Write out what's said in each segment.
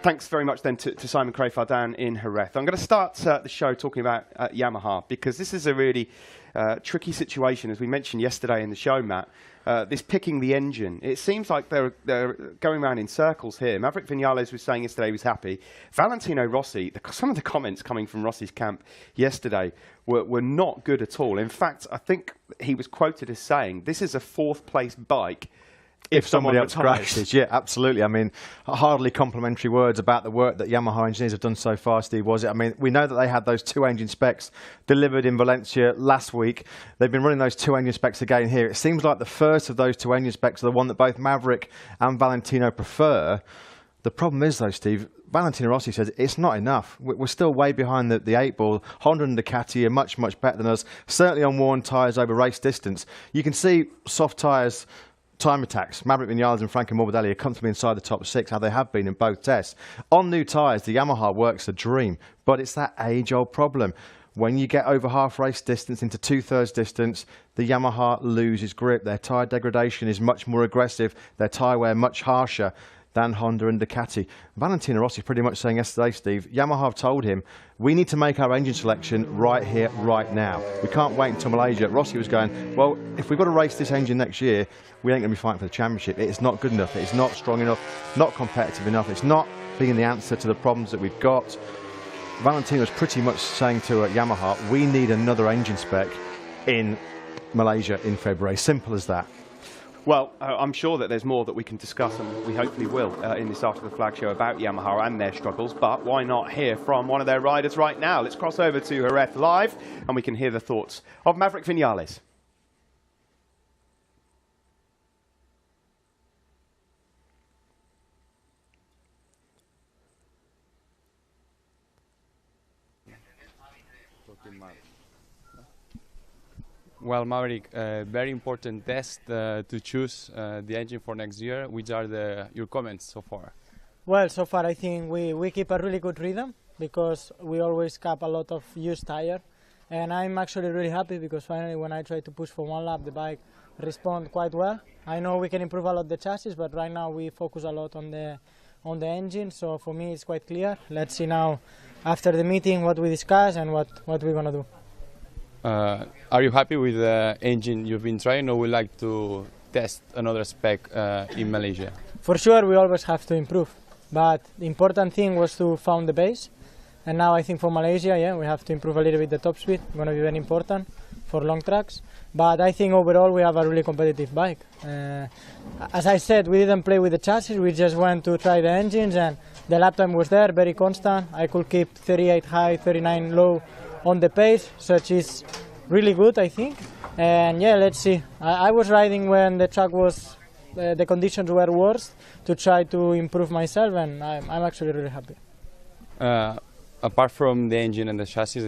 Thanks very much then to Simon Crafar down in Jerez. I'm going to start the show talking about Yamaha, because this is a really tricky situation, as we mentioned yesterday in the show, Matt. This picking the engine, it seems like they're going around in circles here. Maverick Vinales was saying yesterday he was happy. Valentino Rossi, some of the comments coming from Rossi's camp yesterday were not good at all. In fact, I think he was quoted as saying, this is a fourth place bike if somebody else crashes. Yeah, absolutely. I mean, hardly complimentary words about the work that Yamaha engineers have done so far, Steve, was it? I mean, we know that they had those 2 engine specs delivered in Valencia last week. They've been running those 2 engine specs again here. It seems like the first of those 2 engine specs are the one that both Maverick and Valentino prefer. The problem is, though, Steve, Valentino Rossi says it's not enough. We're still way behind the 8 ball. Honda and Ducati are much, much better than us, certainly on worn tyres over race distance. You can see soft tyres time attacks. Maverick Vinales and Franco Morbidelli are comfortably inside the top 6, how they have been in both tests. On new tyres, the Yamaha works a dream, but it's that age-old problem. When you get over half race distance into 2/3 distance, the Yamaha loses grip. Their tyre degradation is much more aggressive, their tyre wear much harsher than Honda and Ducati. Valentino Rossi pretty much saying yesterday, Steve, Yamaha have told him, we need to make our engine selection right here, right now. We can't wait until Malaysia. Rossi was going, well, if we've got to race this engine next year, we ain't going to be fighting for the championship. It's not good enough. It's not strong enough, not competitive enough. It's not being the answer to the problems that we've got. Valentino's pretty much saying to Yamaha, we need another engine spec in Malaysia in February. Simple as that. Well, I'm sure that there's more that we can discuss, and we hopefully will, in this After the Flag show about Yamaha and their struggles, but why not hear from one of their riders right now? Let's cross over to Jerez live, and we can hear the thoughts of Maverick Vinales. Well, Maverick, very important test to choose the engine for next year. Which are your comments so far? Well, so far I think we keep a really good rhythm, because we always cap a lot of used tire, and I'm actually really happy because finally when I try to push for 1 lap, the bike responds quite well. I know we can improve a lot the chassis, but right now we focus a lot on the engine, so for me it's quite clear. Let's see now after the meeting what we discuss and what we're gonna do. Are you happy with the engine you've been trying, or would you like to test another spec in Malaysia? For sure, we always have to improve, but the important thing was to found the base, and now I think for Malaysia, yeah, we have to improve a little bit the top speed. It's going to be very important for long tracks, but I think overall we have a really competitive bike. As I said, we didn't play with the chassis, we just went to try the engines, and the lap time was there, very constant. I could keep 38 high, 39 low on the pace, which is really good, I think. And yeah, let's see. I was riding when the track was, the conditions were worse, to try to improve myself, and I'm actually really happy. Apart from the engine and the chassis,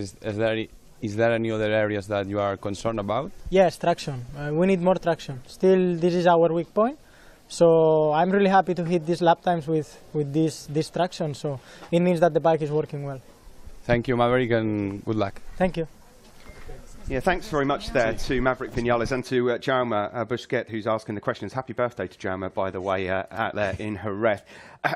is there any other areas that you are concerned about? Yes, traction. We need more traction. Still, this is our weak point. So I'm really happy to hit these lap times with this traction. So it means that the bike is working well. Thank you, Maverick, and good luck. Thank you. Yeah, thanks very much there to Maverick Vinales and to Jaume Busquet, who's asking the questions. Happy birthday to Jaume, by the way, out there in Jerez.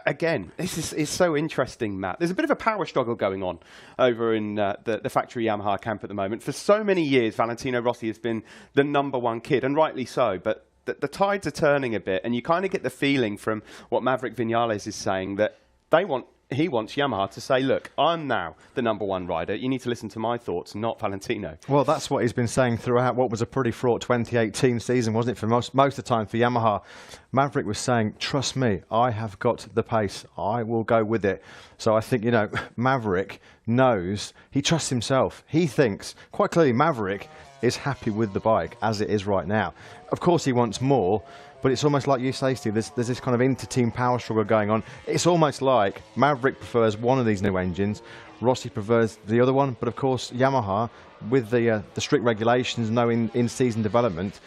Again, this is so interesting, Matt. There's a bit of a power struggle going on over in the factory Yamaha camp at the moment. For so many years, Valentino Rossi has been the #1 kid, and rightly so, but the tides are turning a bit, and you kind of get the feeling from what Maverick Vinales is saying that he wants Yamaha to say, look, I'm now the #1 rider. You need to listen to my thoughts, not Valentino. Well, that's what he's been saying throughout what was a pretty fraught 2018 season, wasn't it, for most of the time for Yamaha. Maverick was saying, trust me, I have got the pace. I will go with it. So I think, you know, Maverick knows, he trusts himself. He thinks, quite clearly, Maverick is happy with the bike as it is right now. Of course, he wants more. But it's almost like you say, Steve, there's this kind of inter-team power struggle going on. It's almost like Maverick prefers one of these new engines, Rossi prefers the other one, but of course Yamaha, with the strict regulations, no in-season development,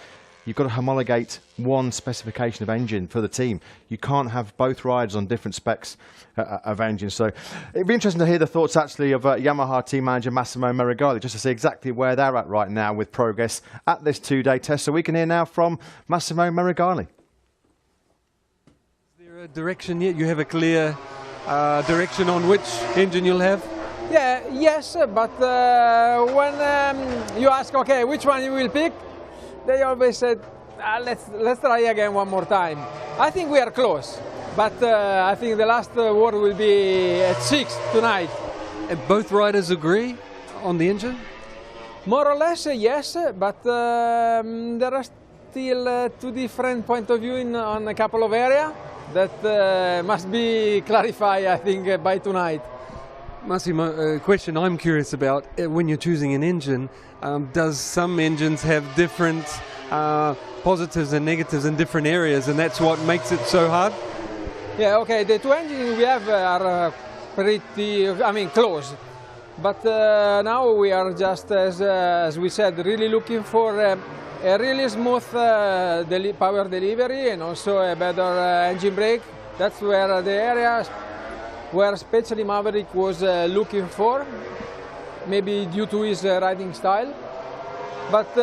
you've got to homologate one specification of engine for the team. You can't have both riders on different specs of engines. So it'd be interesting to hear the thoughts actually of Yamaha team manager Massimo Meregali, just to see exactly where they're at right now with progress at this 2-day test. So we can hear now from Massimo Meregali. Is there a direction yet? You have a clear direction on which engine you'll have? Yeah, yes, but when you ask, okay, which one you will pick, they always said, let's try again one more time. I think we are close, but I think the last word will be at 6 tonight. And both riders agree on the engine? More or less, yes, but there are still two different points of view on a couple of areas that must be clarified, I think, by tonight. Massimo, a question I'm curious about, when you're choosing an engine, does some engines have different positives and negatives in different areas, and that's what makes it so hard? Yeah, okay, the two engines we have are pretty, close. But now we are just, as we said, really looking for a really smooth power delivery and also a better engine brake. That's where the areas where especially Maverick was looking for, maybe due to his riding style, but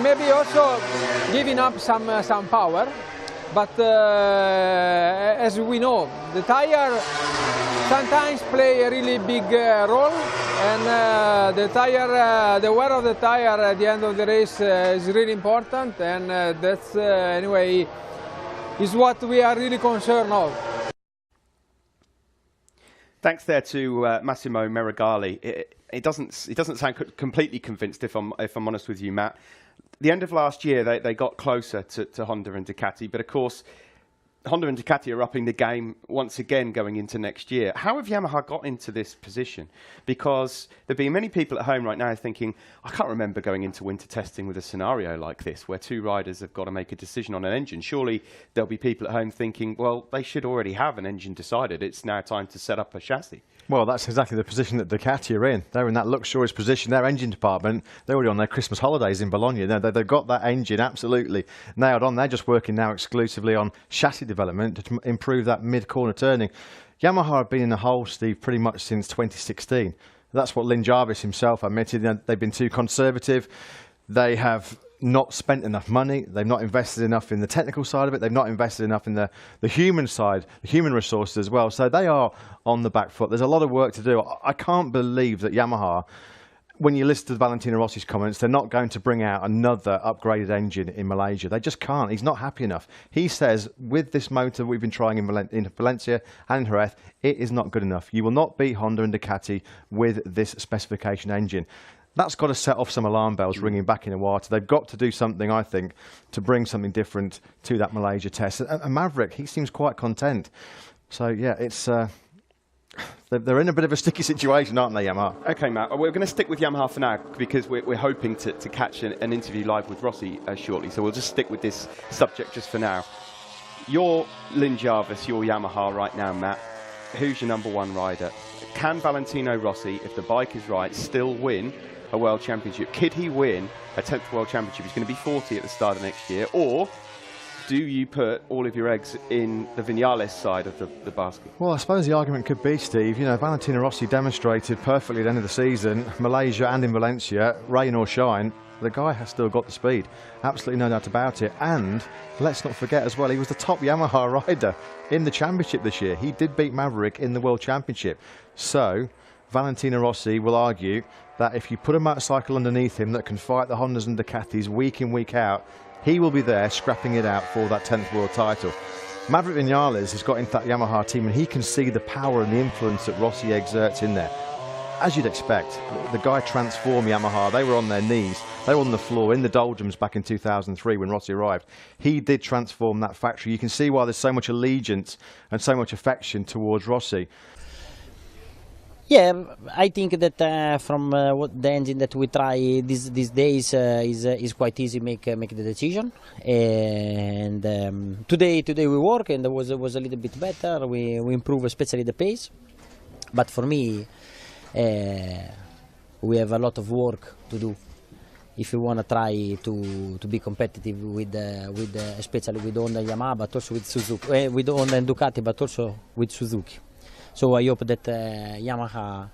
maybe also giving up some power. But as we know, the tire sometimes play a really big role, and the wear of the tire at the end of the race is really important, and that's anyway is what we are really concerned of. Thanks there to Massimo Merigali. It doesn't sound completely convinced, if I'm honest with you, Matt. The end of last year, they got closer to Honda and Ducati, but of course, Honda and Ducati are upping the game once again going into next year. How have Yamaha got into this position? Because there'll be many people at home right now thinking, I can't remember going into winter testing with a scenario like this, where two riders have got to make a decision on an engine. Surely there'll be people at home thinking, well, they should already have an engine decided. It's now time to set up a chassis. Well, that's exactly the position that Ducati are in. They're in that luxurious position. Their engine department, they're already on their Christmas holidays in Bologna. They've got that engine absolutely nailed on. They're just working now exclusively on chassis development to improve that mid-corner turning. Yamaha have been in the hole, Steve, pretty much since 2016. That's what Lynn Jarvis himself admitted. They've been too conservative. They have not spent enough money. They've not invested enough in the technical side of it. They've not invested enough in the human side, the human resources as well. So they are on the back foot. There's a lot of work to do. I can't believe that Yamaha, when you listen to Valentino Rossi's comments, they're not going to bring out another upgraded engine in Malaysia. They just can't. He's not happy enough. He says, with this motor we've been trying in Valencia and in Jerez, it is not good enough. You will not beat Honda and Ducati with this specification engine. That's got to set off some alarm bells ringing back in the water. They've got to do something, I think, to bring something different to that Malaysia test. And Maverick, he seems quite content. So, yeah, it's they're in a bit of a sticky situation, aren't they, Yamaha? Okay, Matt, we're going to stick with Yamaha for now because we're hoping to catch an interview live with Rossi shortly. So we'll just stick with this subject just for now. You're Lynn Jarvis, you're Yamaha right now, Matt. Who's your number one rider? Can Valentino Rossi, if the bike is right, still win a World Championship? Could he win a 10th World Championship? He's going to be 40 at the start of next year. Or do you put all of your eggs in the Vinales side of the basket? Well, I suppose the argument could be, Steve, you know, Valentino Rossi demonstrated perfectly at the end of the season, Malaysia and in Valencia, rain or shine, the guy has still got the speed. Absolutely no doubt about it. And let's not forget as well, he was the top Yamaha rider in the championship this year. He did beat Maverick in the World Championship. So Valentino Rossi will argue that if you put a motorcycle underneath him that can fight the Hondas and Ducatis week in, week out, he will be there scrapping it out for that 10th world title. Maverick Vinales has got into that Yamaha team and he can see the power and the influence that Rossi exerts in there. As you'd expect, the guy transformed Yamaha. They were on their knees. They were on the floor in the doldrums back in 2003 when Rossi arrived. He did transform that factory. You can see why there's so much allegiance and so much affection towards Rossi. Yeah, I think that from what the engine that we try these days is quite easy make the decision. And today we work and it was a little bit better. We improve especially the pace. But for me, we have a lot of work to do if we want to try to be competitive with especially with Honda, Yamaha, but also with Suzuki, with Honda and Ducati, but also with Suzuki. So I hope that Yamaha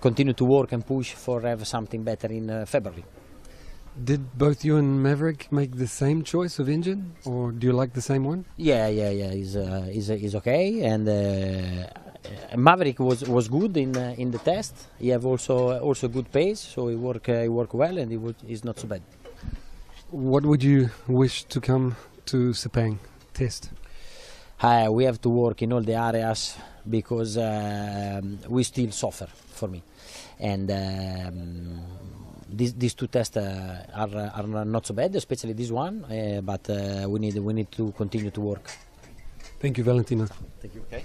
continue to work and push for have something better in February. Did both you and Maverick make the same choice of engine, or do you like the same one? Yeah, is okay, and Maverick was good in the test. He have also good pace, so he work well, and he's not so bad. What would you wish to come to Sepang test? We have to work in all the areas because we still suffer for me, and these two tests are not so bad, especially this one. But we need to continue to work. Thank you, Valentino. Thank you. Okay.